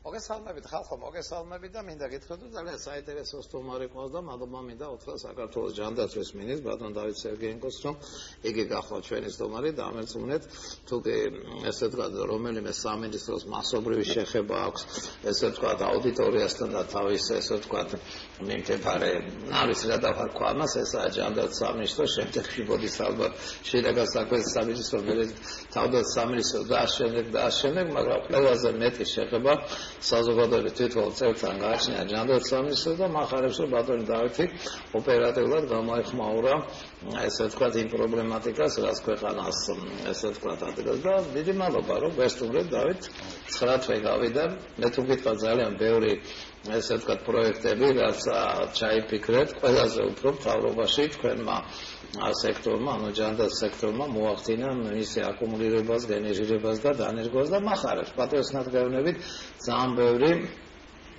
მოგესალმებით ხალხო, მოგესალმებით და მინდა გითხრათ, რომ ძალიან საინტერესო სტუმარი ყავს და მადლობა მინდა უთხრა საქართველოს ჯანდაცვის მინისტრს ბატონ დავით სერგეენკოს, რომ იგი გახლა ჩვენი სტუმარი და ამერწმუნეთ, თუკი ესე ვთქვათ, რომელიმე სამინისტროს მასობრივი შეხება აქვს, ესე ვთქვათ, აუდიტორიასთან და თავის ესე ვთქვათ, მიმდებარე, არის რა დავარქვა ამას, ესაა ჯანდაცვის სამინისტრო, შემდეგში მოდის ალბათ შინაგან საქმეთა სამინისტრო, თავდაცვის სამინისტრო და ამავდროულად, მაგრამ ყველაზე მეტი შეხება საზოგადოების თვითონ წევრთან გააჩნია ჯანდაცვის სამინისტრო და მახარებს რომ ბატონი დავითი ოპერატიულად გამოეხმაურა ესე ვთქვათ იმ პრობლემატიკას, რაც ქვეყანას ესე ვთქვათ ადგენს და დიდი მადლობა რომ გესტუმრეთ დავით 9 თვე გავიდა მე თუ გითხრათ ძალიან ბევრი ესე ვთქვათ პროექტები რაც ჩაიფიქრეთ ყველაზე უფრო მთავრობაში თქვენმა სექტორმა, ანუ ჯანდაცვის სექტორმა მოახდინა მისი აკუმულირებას, გენერირებას და დანერგვას და მახარებს პატრიოტულად გავნებით ძალიან ბევრი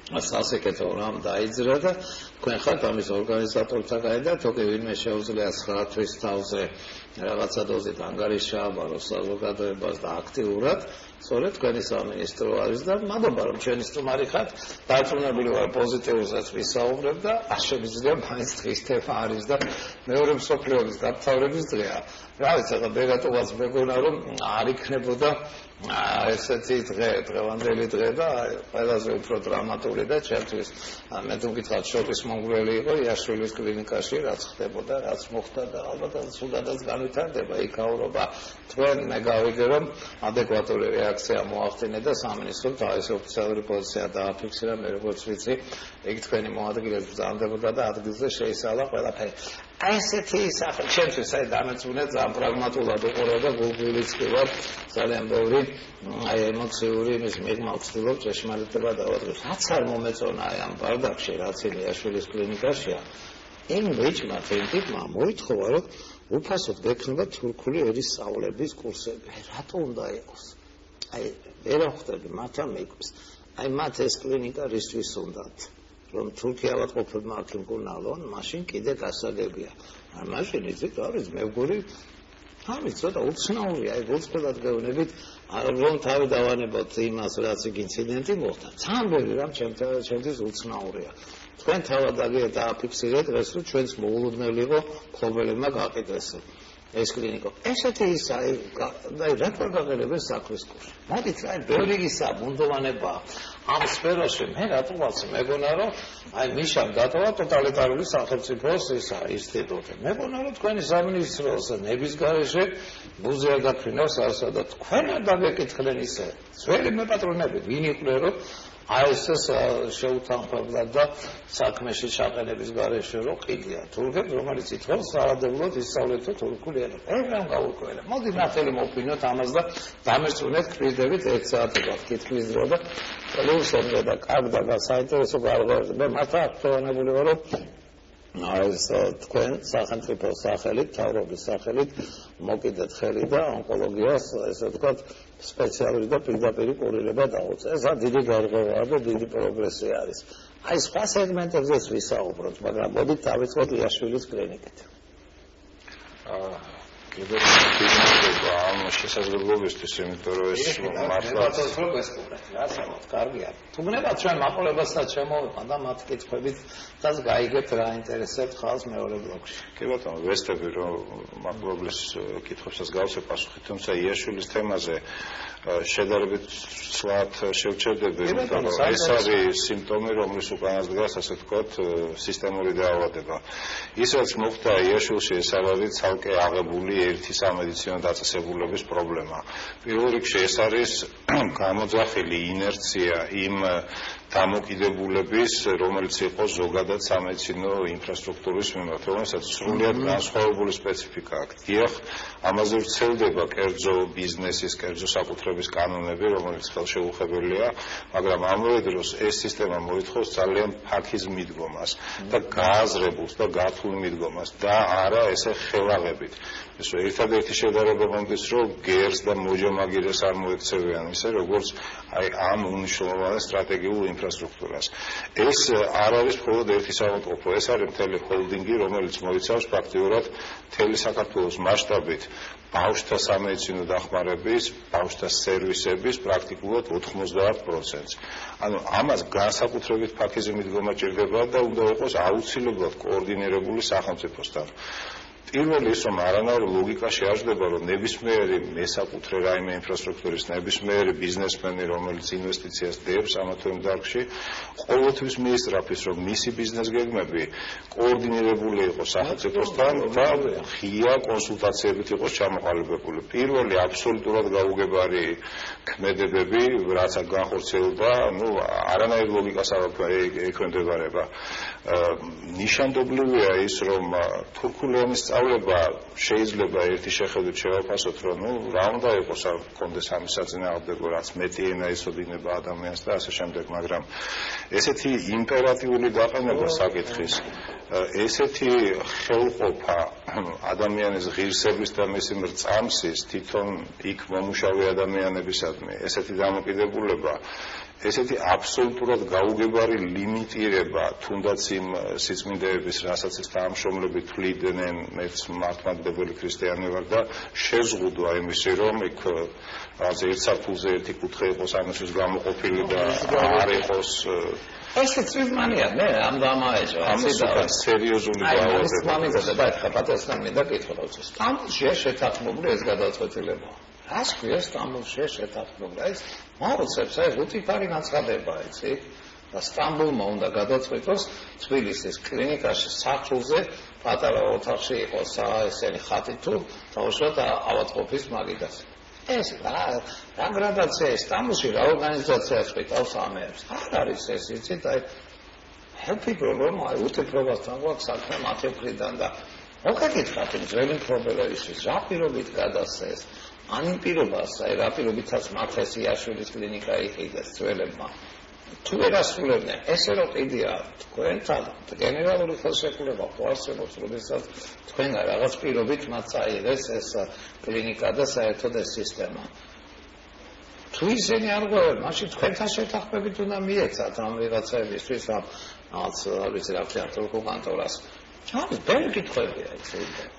სასეკეთო რამ დაიძრა და თქვენ ხართ ამის ორგანიზატორთაგანი და თუკი ვინმე შეუძლია 9 თვის თავზე რაღაცა დოზით ანგარიშააბაროს საზოგადოებას და აქტიურად სწორედ თქვენი სამინისტრო არის და მადლობა რომ ჩვენი სტუმარი ხართ დარწმუნებული ვარ პოზიტიურსაც ვისაუბრებ და არ შემიძლია მაინც დღის თემა არის და მეორე მსოფლიო ომის დამთავრების დღეა რა ვიცი ახლა ბეგატოვაც მეგონა რომ არ იქნებოდა ესეთი დღევანდელი დღე და ყველაზე უფრო დრამატული და ჩემთვის მე თუ გითხრათ შოკის მომგვრელი იყო იაშვილის კლინიკაში რაც ხდებოდა რაც მოხდა და ალბათ სულადაც განვითარდება იქაურობა თქვენ მე გავიგე რომ ადეკვატური რეაქცია მოახდინე და სამინისტრომ თავისი ოფიციალური პოზიცია დააფიქსირა მე როგორც ვიცი იგი თქვენი მოადგილეს ბრძანდებოდა და ადგილზე შეისალა ყველაფერი აი ესეთი სახე ჩემთვის აი დამეწუნეთ ძალიან პრაგმატულად უყურებ და გულგულიც კი ვარ ძალიან ბევრი აი ემოციური იმის მიღმა ვცდილობ ჭეშმარიტება დავადგეს რაც არ მომეწონა აი ამ ბარდაკში რაც იაშვილის კლინიკაშია იმ ბიჭმა თემტიკმა მოითხოვა რომ უფასოდ გექნება თურქული ერის სწავლების კურსები რატო უნდა იყოს აი ვერ ხვდები მათამ მეკვის აი მათ ეს კლინიკა რისთვის უნდათ რომ თურქია ვატყოფებმა აქ იმკურნალონ მაშინ კიდე გასაგებია აი მაშინ იცით არის მეგური ამის ცოტა უცნაურია აი გულწრფელად გეუბნებით რომ თავი დავანებოთ იმას რაც იქ ინციდენტი მოხდა ძალიან ბევრი რამ ჩემთვის უცნაურია თქვენ თავად დააფიქსირეთ დღეს რომ ჩვენს მოულოდნელი იყო მფლობელებმა გააკეთეს ეს კლინიკა ესეთი ის აი რა პროგრამებია საქმის კურსი მოდით აი ბევრი ისა ბუნდოვანება ამ სფეროში მე რატომაც მეგონა რომ აი მიშამ დატოვა ტოტალიტარული სახელმწიფოს ისა ინსტიტუტი მეგონა რომ თქვენი სამინისტროს ნების გარეშე ბუზი არ დაფრინავს არასა და თქვენ არ დაგეკითხნენ ისე ძველი მეპატრონები ვინ იყვნენ რომ აი ეს შეუთანხმებლად და საქმეში ჩაყენების გარეშე რომ ყიდია თურქებს რომელიც ითხოვს საადებლად ისწავლეთო თურქული ენა ეს რამ გაუკვირდა მოდი ნახელი მოვფინოთ ამას და დამერწმუნეთ კვირდებით 1 საათი გაქითქმის დრო და პლუსებდა და კარგდა და საინტერესო გარღვევები მე მართლა აღწევანებული ვარ რომ ეს თქვენ სახელმწიფო სახელით თავრობის სახელით მოკიდეთ ხელი და ონკოლოგიას ესე ვთქვათ სპეციალური და პირდაპირ კურირება დაუწეს. ეს დიდი გარღვევაა და დიდი პროგრესი არის. აი სხვა სეგმენტებზეც ვისაუბროთ, მაგრამ მოდით დავიწყოთ იაშვილის კლინიკით. კიდევ ამ შესაძლებლობისთვის, იმიტომ რომ ეს მართლა კარგია. თუნდაც ჩვენ მაყურებელსაც შემოვიყვან და მათ კითხვებით და გაიგებთ რა ინტერესებს ხალხს მეორე ბლოკში. კი ბატონო, ვესწრები რომ მაყურებლის კითხვებსაც გავსე პასუხი, თუმცა იაშვილის თემაზე შედარებით სვათ შევჩერდები, იმიტომ რომ ეს არის სიმპტომი, რომლის უკანას დგას, ასე ვთქვათ, სისტემური დაავადება. ის რაც მოხდა იაშვილში, ეს არის ცალკე აღებული ერთი სამედიცინო დაწესებულების პრობლემა. პირველ რიგში ეს არის გამოძახილი ინერცია იმ დამოკიდებულების, რომელიც იყო ზოგადად სამედიცინო ინფრასტრუქტურის მიმართ, რომელსაც სრულიად განსხვავებული სპეციფიკა აქვს. დიახ, ამაზე ვრცელდება კერძო ბიზნესის, კერძო საკუთრების კანონები, რომელიც ხელშეუხებელია, მაგრამ ამავე დროს ეს სისტემა მოითხოვს ძალიან ფაქიზ მიდგომას და გააზრებულს და გართულ მიდგომას და არა ესე ხელაღებით. ეს ერთადერთი შედარება მომდის, რომ გერს და მოჯამაგირეს არ მოექცევიან ისე, როგორც აი ამ უნიშნულოვან სტრატეგიულ ინფრასტრუქტურას. ეს არ არის მხოლოდ ერთი საავადმყოფო, ეს არის მთელი ჰოლდინგი, რომელიც მოიცავს ფაქტიურად მთელი საქართველოს მასშტაბით ბავშვთა სამედიცინო დახმარების, ბავშვთა სერვისების პრაქტიკულად 90%. ანუ ამას განსაკუთრებით ფაქიზი მიდგომა ჭირდება და უნდა იყოს აუცილებლად კოორდინირებული სახელმწიფოსთან. პირველი ის, რომ არანაირი ლოგიკა შეაძლება, რომ ნებისმიერი მესაკუთრე რაიმე ინფრასტრუქტურის ნებისმიერი ბიზნესმენი, რომელიც ინვესტიციას დებს ამა თუ იმ დარგში, ყოველთვის მიისწრაფის, რომ მისი ბიზნეს გეგმები კოორდინირებული იყოს სახელმწიფოსთან და ღია კონსულტაციებით იყოს ჩამოყალიბებული. პირველი აბსოლუტურად გაუგებარი ქმედებები, რაც განხორციელდა, არანაირი ლოგიკას არ ექვემდებარება. ნიშანდობლივია ის, რომ თურქული ენის სწავლება შეიძლება ერთი შეხედვით შევაფასოთ, რომ რა უნდა იყოს, არ კონდეს ამის საწინააღმდეგო, რაც მეტი ენა იცოდინება ადამიანს და ასე შემდეგ, მაგრამ ესეთი იმპერატიული დაყენება საკითხის, ესეთი ხელყოფა ადამიანის ღირსების და მისი მრწამსის თვითონ იქ მომუშავე ადამიანებისადმი, ესეთი დამოკიდებულება, ესეთი აბსოლუტურად გაუგებარი ლიმიტირება თუნდაც იმ სიწმინდეების, რასაც ეს თანამშრომლები თვლიდნენ, მეც მართლმადიდებელი ქრისტიანი ვარ და შეზღუდვა იმისი, რომ იქ რაღაც ერთ საფულზე ერთი კუთხე იყოს ამისთვის გამოყოფილი და არ იყოს ესე წვიმანია, მე ამ დამაეჭვა. ამას სერიოზული დაავადება. ეს მომიზადა, ხა პატასთან მინდა კითხულობ. სტამბოლში შეთანხმებული ეს გადაწყვეტილება. რას ქვია სტამბოლში შეთანხმებული? ეს მოუწევს ეს უთიფარი განცხადება, იცი? და სტამბოლმა უნდა გადაწყვიტოს თბილისის კლინიკაში სახლზე პატარა ოთახში იყოს ესენი ხატი თუ თავშოთ ავადმყოფის მაგიდას. ეს რა გრადაცია სტამბოლში რა ორგანიზაციას ყავს ამებს? არ არის ეს, იცით? აი ჰეპიკრო რომ აი უთეფრობასთან გვაქვს საქმე მათი მხრიდან და მოგეკითხათ იმ ძველი მფლობელების რა პირობით გადასცეს? ან იმ პირობას, აი რა პირობითაც მათეს იაშვილის კლინიკა იყიდეს ძველებმა. თუ ვერ ასრულებდნენ, ესე რომ ყიდია თქვენთან გენერალური ხელშეკრულება გვარსებობს, როდესაც თქვენგან რაღაც პირობით მათ წაიღეს ეს კლინიკა და საერთოდ ეს სისტემა. თუ ისინი არ გვერდ, მაშინ თქვენთან შეთანხმებით უნდა მიეცათ ამ ვიღაცებისთვის ამ რაღაც არ ვიცი რა ქვია თურქულ კანტორას. ჩამის ბევრი კითხვებია ეს.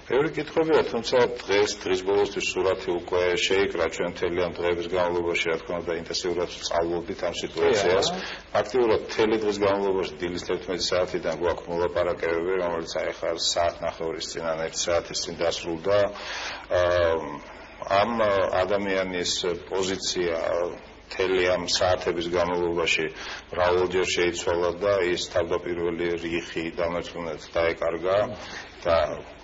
ბევრი კითხვებია, თუმცა დღის ბოლოსთვის სურათი უკვე შეიკრა ჩვენ მთელი ამ დღეების განმავლობაში, რა თქმა უნდა, ინტენსიურად სწავლობდით ამ სიტუაციას. ფაქტიურად მთელი დღის განმავლობაში დილის 11 საათიდან გვაქვს მოლაპარაკებები, რომელიც აი ხარ საათნახევრის წინ ან 1 საათის წინ დასრულდა. ამ ადამიანის პოზიცია მთელი ამ საათების განმავლობაში მრავალჯერ შეიცვალა და ის თავდაპირველი რიხი დამერწმუნედ დაეკარგა და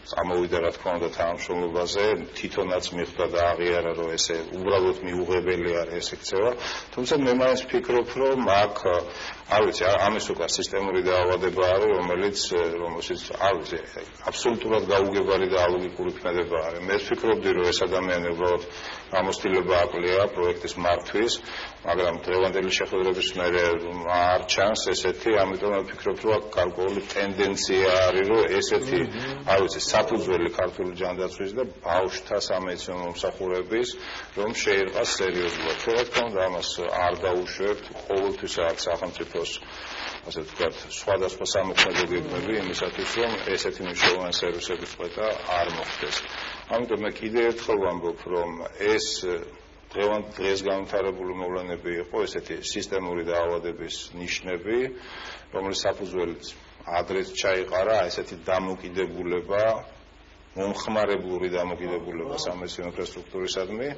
წამოვიდა რა თქმა უნდა თანამშრომლობაზე, თვითონაც მიხვდა და აღიარა, რომ ესე უბრალოდ მიუღებელი არის ეს ექცევა. თუმცა მე მაინც ვფიქრობ, რომ აქ არ ვიცი, ამის უკვე სისტემური დაავადება არის, რომელიც არ ვიცი, აბსოლუტურად გაუგებარი და ალოგიკური ქმედება არის. მე ვფიქრობდი, რომ ეს ადამიანი უბრალოდ გამოცდილება აკლია პროექტის მართვის, მაგრამ დღევანდელი შეხვედრების მერე არ ჩანს ესეთი, ამიტომ ვფიქრობ, რომ აქ გარკვეული ტენდენცია არის, რომ ესეთი, არ ვიცი, საფუძველი ქართული ჯანდაცვის და ბავშვთა სამედიცინო მომსახურების, რომ შეერყას სერიოზულად. რა თქმა უნდა, ამას არ დაუშვებთ, ყოველთვის აქვს სახელმწიფოს, ასე ვთქვათ, სხვადასხვა სამოქმედო გეგმები იმისათვის, რომ ესეთი მნიშვნელოვანი სერვისების წყვეტა არ მოხდეს. ამიტომ მე კიდევ ერთხელ ვამბობ, რომ ეს დღეს განვითარებული მოვლენები იყო ესეთი სისტემური დაავადების ნიშნები, რომლის საფუძველიც ადრეც ჩაიყარა ესეთი დამოკიდებულება, მომხმარებლური დამოკიდებულება სამედიცინო ინფრასტრუქტურისადმი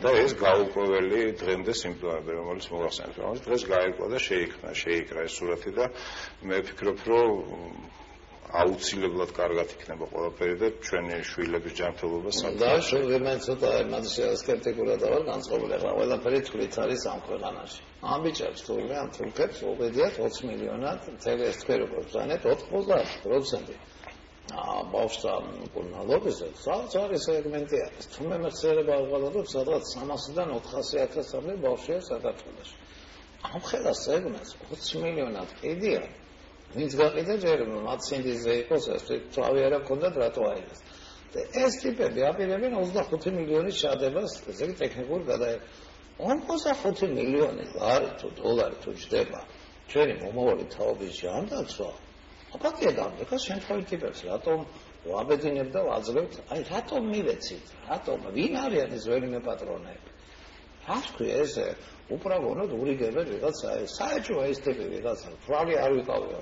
და ეს გაურკვეველი დღემდე სიმპტომები, რომელიც მოგახსენებთ, რომელიც დღეს გაირკვა და შეიკრა ეს სურათი და მე ვფიქრობ, რომ აუცილებლად კარგად იქნება ყველაფერი და ჩვენი შვილების ჯანმრთელობა და შევღებენ ცოტა იმაზე სკეპტიკურად ვარ განწყობილი, რა ყველაფერი თვლით არის ამ ქვეყანაში. ამ ბიჭებს თურმე ამ თურქებს უბედიათ 20 მილიონად მთელი ეს თქვენებს ზანეთ 90%. ბავშვთა მკურნალობაზე საოცარი სეგმენტი არის. თუ მე მეხსიერება ავღალატებ, სადღაც 300-დან 400,000 ბავშვია საქართველოში. ამ ხელა სეგმენტს 20 მილიონად ყიდია. ვინც გაყიდა ჯერ მათ სინდისზე იყოს ეს თავი არა ქონდათ რატო აიღეს. ეს ტიპები აპირებენ 25 მილიონის ჩადებას, ესე იგი ტექნიკურ გადაერგვა. 25 მილიონი ლარი თუ დოლარი თუ ჯდება ჩვენი მომავალი თაობის ჯანდაცვა. აპატია გამდექა შემთხვევით ტიპებს, რატომ ვაბეძინებ და ვაძლევთ, აი რატომ მივეცით, რატომ ვინ არიან ეს ვერიმე პატრონები? რას ქვია ეს უბრალოდ ურიგებენ ვიღაცა საერთო ეს ტიპი ვიღაცა თვალი არ ვიყავია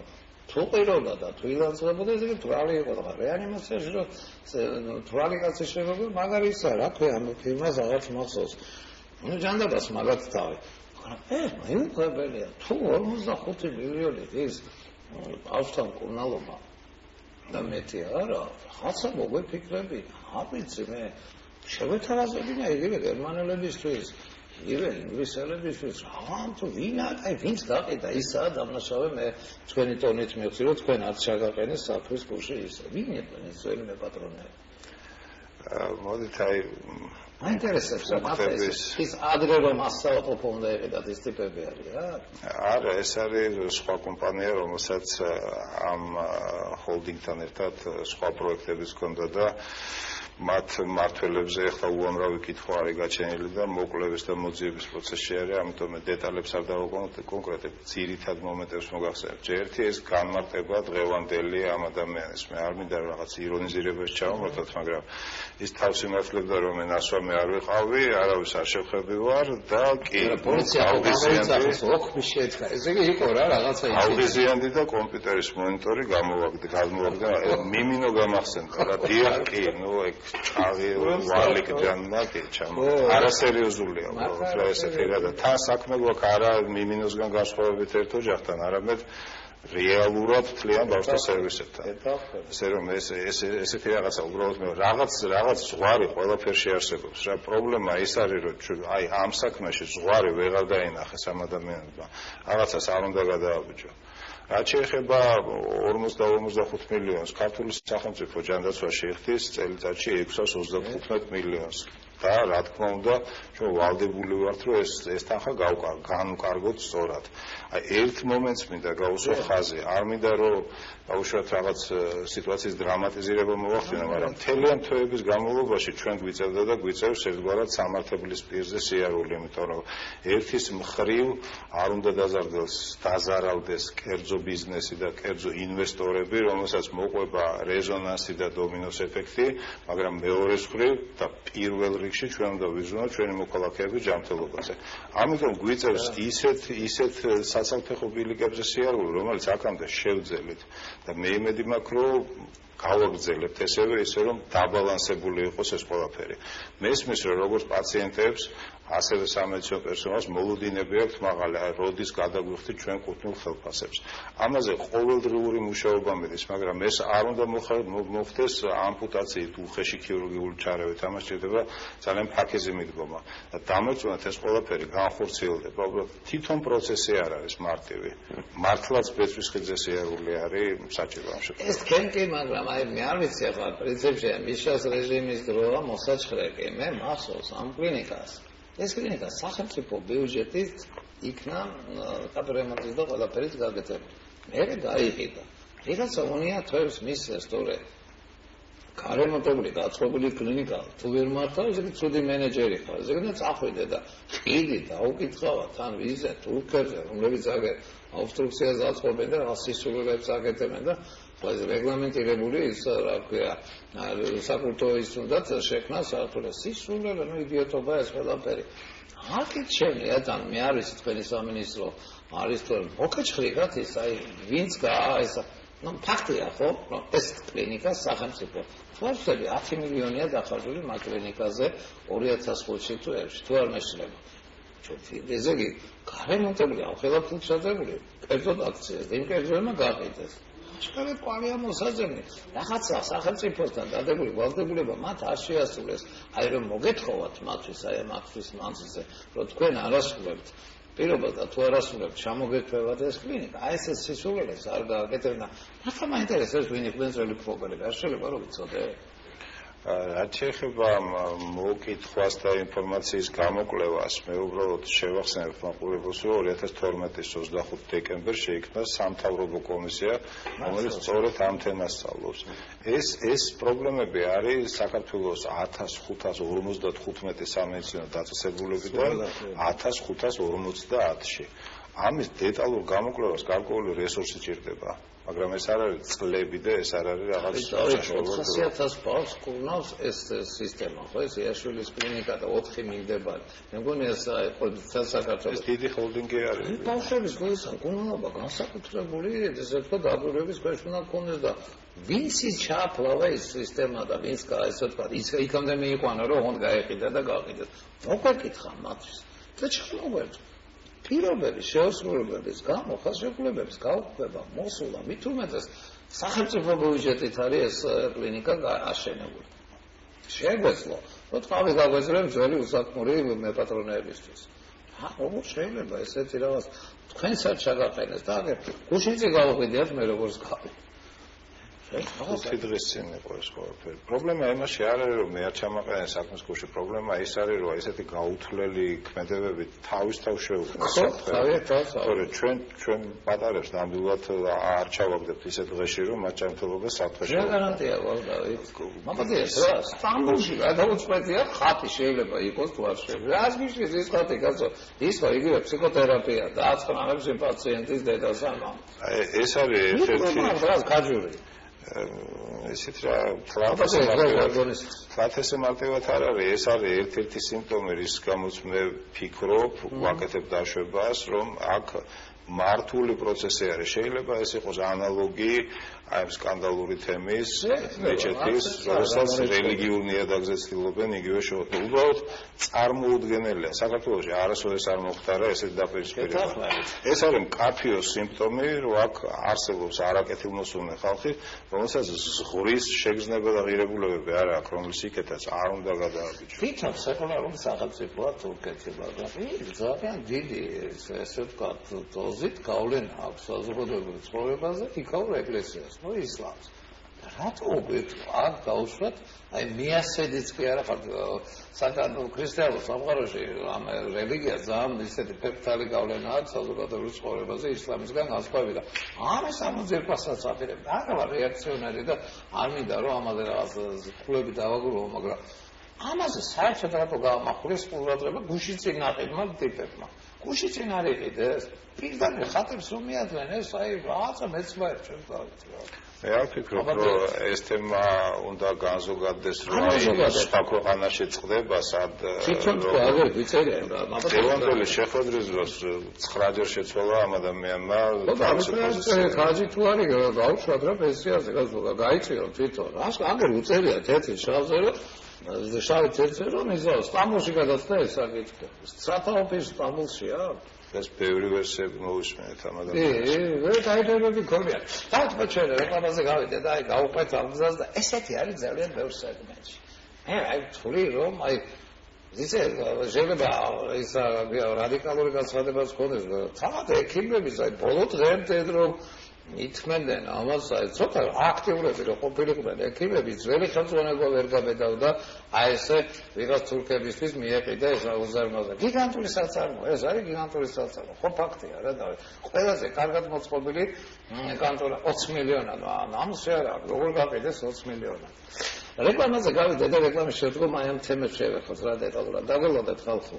თუ ყიროდა და თუ ილანძღებოდა ეს თვალი იყო და რეანიმაციაში რომ თვალი კაცი შეგვიგო მაგარი ისა რა ქვია ამ ფირმას აღარც მახსოვს ნუ ჯანდაბას მაგათ თავი მეუღებელია თუ 45 მილიონი ის ავსთან კურნალობა და მეტი არა ხაცა მოგვეფიქრები აბიცი მე შევეთავაზებინა იგივე გერმანელებისთვის იგივე ინგლისელებისთვის რა თუ ვინ აი ვინც გაყიდა ისაა დამნაშავე მე თქვენი ტონით მივხვდი რომ თქვენ არც შეგაყენეს საქმის გულში ისე ვინ იყვნენ ეს ძველი პატრონები მოდით აი მაინტერესებს ის ადრე რომ ასწავლოთ უნდა იყიდათ ის ტიპები არის რა არა ეს არის სხვა კომპანია რომელსაც ამ ჰოლდინგთან ერთად სხვა პროექტებიც ჰქონდა და მათ მართველებზე ახლა უამრავი კითხვა არის გაჩენილი და მოკვლევის და მოძიების პროცესში არის, ამიტომ დეტალებს არ დავაკვირდეთ კონკრეტულად ძირითად მომენტებს მოგახსენებ. ერთი ეს განმარტება დღევანდელი ამ ადამიანის. მე არ მინდა რაღაც ირონიზირებაში ჩავმართოთ, მაგრამ ის თავს იმართლებდა რომ მე ნასვამი არ ვიყავი, არავის არ შევხვები ვარ და კი პოლიცია აღიზიანდი ოქმი შეეთხა. ესე იგი იყო რა რაღაცა ის. აღიზიანდი და კომპიუტერის მონიტორი გამოვაგდა მიმინო გამახსენდა რა დიახ კი, ნუ ეგ ჭაღი ვალიკ ჯანმაკი ჩამ არასერიოზულია რა ესეთი რა და თან საქმე გვაქვს არა მიმინოსგან განსხვავებით ერთ ოჯახთან არამედ რეალურად თლიან ბავშვთა სერვისებთან ესე რომ ესეთი რაღაცა უბრალოდ მე რაღაც ზღვარი ყველაფერში არსებობს რა პრობლემა ის არის რომ აი ამ საქმეში ზღვარი ვეღარ დაინახეს ამ ადამიანებმა რაღაცას არ უნდა გადააბიჯო რაც შეეხება 40-55 მილიონს ქართული სახელმწიფო ჯანდაცვაში იხდის წელიწადში 635 მილიონს და რა თქმა უნდა ჩვენ ვალდებული ვართ რომ ეს თანხა განუკარგოთ სწორად აი ერთ მომენტს მინდა გავუსვა ხაზი არ მინდა რომ ბავშვად რაღაც სიტუაციის დრამატიზირება მოვახდინო მაგრამ მთელი ამ თვეების განმავლობაში ჩვენ გვიწევდა და გვიწევს ერთგვარად სამართლებლის პირზე სიარული იმიტომ რომ ერთის მხრივ არ უნდა დაზარავდეს კერძო ბიზნესი და კერძო ინვესტორები რომელსაც მოყვება რეზონანსი და დომინოს ეფექტი მაგრამ მეორეს მხრივ და პირველ რიგში ჩვენ უნდა ვიზრუნოთ ჩვენი მოქალაქეების ჯანმრთელობაზე ამიტომ გვიწევს ისეთ საცალფეხო ბილიკებზე სიარული რომელიც აქამდე შევძელით და მე იმედი მაქვს რომ გავაგრძელებთ ისე რომ დაბალანსებული იყოს ეს ყველაფერი მესმის რომ როგორც პაციენტებს ასევე სამედიცინო პერსონალს მოლოდინები აქვს მაღალი როდის გადაგვიხდით ჩვენ კუთვნილ ხელფასებს ამაზე ყოველდღიური მუშაობა მიდის მაგრამ ეს არ უნდა მოხდეს ამპუტაციით უხეში ქირურგიული ჩარევით ამას შეიძლება ძალიან ფაქიზი მიდგომა და დამეწუნოთ ეს ყველაფერი განხორციელდება უბრალოდ თვითონ პროცესი არ არის მარტივი მართლაც ბეწვისხიძე სიარული არის საჭირო ამ შემთხვევაში ეს კენკი მაგრამ აი მე არ ვიცი ახლა პრინციპში მიშას რეჟიმის დროა მოსაჩხრეკი მე მახსოვს ამ კლინიკას ეს კლინიკა სახელმწიფო ბიუჯეტით იქნა კაპრემონტის და ყველაფერიც გაგეთებული. მე გაიყიდა. ვიღაცა უნია თვეებს მისცეს თორე გარემონტებული გაწყობილი კლინიკა თუ ვერ მართავ ესე ცუდი მენეჯერი ხარ. ზეგნა წახვიდე და ხიდი და უკითხავად თან ვიზე თურქებზე რომლებიც აგე ობსტრუქციას აწყობენ და სისულელებს აკეთებენ და ეს რეგლამენტირებული ის რა ქვია საკულტო ის უნდათ შექმნა საერთოდ სისულელე ნუ იდიოტობა ეს ყველაფერი აკეთ შემია თან მე არ ვიცი თქვენი სამინისტრო არის თუ მოკაჭხრიგათ ის აი ვინც ეს ნუ ფაქტია ხო ეს კლინიკა სახელმწიფო ფორსები 10 მილიონია დახარჯული მაგ კლინიკაზე 2005-ში თუ 2006-ში თუ არ მეშლება ეს იგი გარემონტებული ახლა ფუნქციონალური კერძოდ აქციას და იმ კერძოებმა გაყიდეს შევეთ ყალია მოსაძებნი რაღაცა სახელმწიფოსთან დადებული ვალდებულება მათ არ შეასრულეს აი რომ მოგეთხოვათ მათთვის აი მათთვის მანძილზე რომ თქვენ არასრულებთ პირობას და თუ არასრულებთ ჩამოგეთქვევათ ეს კლინიკა აი ეს სისულელეს არ გააკეთებინა ახლა მაინტერესებს ვინ იყვნენ ძველი ფლობელები არ შეიძლება რომ ვიცოდე რაც შეეხება მოკითხვას და ინფორმაციის გამოკვლევას, მე უბრალოდ შევახსენებ მაყურებელს, რომ 2012-ის 25 დეკემბერში შეიქმნა სამთავრობო კომისია, რომელიც სწორედ ამ თემას სწავლობს. ეს პრობლემები არის საქართველოს 1555 სამედიცინო დაწესებულებიდან 1550-ში. ამის დეტალურ გამოკვლევას გარკვეული რესურსი ჭირდება. მაგრამ ეს არ არის წლები და ეს არ არის რაღაც 400,000 ბავშვს კურნავს ეს სისტემა, ხო? ეს იაშვილის კლინიკა და 4 მიმდებარე. მე მგონი ეს საქართველოს ეს დიდი ჰოლდინგი არის. ბავშვების გულისხმობა განსაკუთრებული ესე ვთქვა დაბრუნების ქვეშ უნდა ქონდეს და ვინც ის ჩააფლავა ეს სისტემა და ვინც ესე ვთქვა ის იქამდე მიიყვანა რომ ოღონდ გაეყიდა და გაყიდა. მოგვეკითხა მათთვის და ჩამოვერთ. პირობების შეუსრულებლების გამო ხელშეკრულებების გაუქმება მოსულა მით უმეტეს სახელმწიფო ბიუჯეტით არის ეს კლინიკა აშენებული. შეგვეძლო, რომ თავი გაგვეძლო ძველი უსაქმური მეპატრონეებისთვის. როგორ შეიძლება ესეთი რაღაც თქვენსაც ჩაგაყენეს და აგერ გუშინზე გავუყიდიათ მე როგორც გავი. ხუთი დღის წინ იყო ეს ყველაფერი. პრობლემა იმაში არ არის რომ მე არ ჩამაყენე საქმის გულში, პრობლემა ის არის რომ ესეთი გაუთვლელი ქმედებები თავისთავად შეუქმნას საფრთხეს. თორე ჩვენ პატარებს ნამდვილად არ ჩავაგდებთ ისეთ დღეში რომ მათ ჩამთვლობა საფრთხეში. რა გარანტია გვაქვს დავით? მაგალითად რა სტამბოლში გადაუწყვეტია ხათი შეიძლება იყოს თუ არ შეიძლება. რას გიშლის ის ხათი კაცო? ის ხო იგივე ფსიქოთერაპია და აწმარებს პაციენტის დედას ან მამას. ეს არის ერთ-ერთი გაჯური. ესეთ რა თლათესე მარტივად არ არის, ეს არის ერთ-ერთი სიმპტომი, რის გამოც მე ვფიქრობ, ვაკეთებ დაშვებას, რომ აქ მართული პროცესი არის. შეიძლება ეს იყოს ანალოგი აი სკანდალური თემის მეჩეთის, რომელსაც რელიგიურ ნიადაგზე ცდილობენ იგივე შეუდგენ. უბრალოდ წარმოუდგენელია. საქართველოში არასოდეს არ მოხდარა ესეთი დაპირისპირება. ეს არის მკაფიო სიმპტომი, რომ აქ არსებობს არაკეთილმოსურნე ხალხი, რომელსაც ზღვის შეგრძნება და ღირებულებები არ აქვს, რომელიც იქეთაც არ უნდა გადააბიჯოს. თვითონ სეკულარული სახელმწიფოა თურქეთი, მაგრამ ძალიან დიდი ესე ვთქვათ დოზით გავლენა აქვს საზოგადოებრივ ცხოვრებაზე, იქაურ ეკლესიას. ისლამს. რატო აქ დაუშვათ აი მიასედიც კი არა ხარ საკანონო ქრისტიანულ სამყაროში ამ რელიგია ძალიან ისეთი ფერფთალი გავლენა აქვს საზოგადოებრივ ცხოვრებაზე ისლამისგან განსხვავებით და ამას ამოძერპასაც აპირებდა. არა რეაქციონერი და არ მინდა რომ ამაზე რაღაც ხულები დავაგურო, მაგრამ ამაზე საერთოდ რატო გამახურეს ყურადღება გუშინ წინ აყიდმა ტიპებმა. გუშინ წინ არ იყიდეს. პირდაპირ ხატებს რომ მიაძვენ ეს აი რაღაცა მეცნიერ ჩვენ დავით რა. მე არ ვფიქრობ რომ ეს თემა უნდა განზოგადდეს რომ სხვა ქვეყანაში წყდება სად თვითონ აგერ ვიწერია რა დევანდელი შეხვედრის დროს 9 ჯერ შეცვალა ამ ადამიანმა ხაჯი თუ არის გაუშვათ რა პენსიაზე გაიწიო თვითონ აგერ უწერია თეთრი შავზე რომ შავი თეთრი რომ იზო სტამბოლში გადაწყდა ეს საკითხი სტრატაოფის სტამბოლშია ეს ბევრი ვერსიები მოვისმენთ ამ ადამიანს. გაიგებები გქონია. დავთქვა ჩვენ რეკლამაზე გავიდე და აი გავუყვეთ ამ გზას და ესეთი არის ძალიან ბევრი სეგმენტში. მე აი თვლი რომ აი ისე შეიძლება ის რადიკალური განცხადებაც ქონდეს და თავად ექიმების აი ბოლო დღემდე რომ ითმენდნენ ამას აი ცოტა აქტიურები რომ ყოფილიყვნენ ექიმები ძველი ხელმძღვანელობა ვერ გაბედავდა აი ესე ვიღაც თურქებისთვის მიეყიდა ეს უზარმაზა გიგანტური საწარმო ეს არის გიგანტური საწარმო ხო ფაქტია რა და ყველაზე კარგად მოწყობილი კანტორა 20 მილიონად ამას რა როგორ გაყიდეს 20 მილიონად რეკლამაზე გავიდე და რეკლამის შემდგომ აი ამ თემებს შევეხოთ რა დეტალურად დაგველოდეთ ხალხო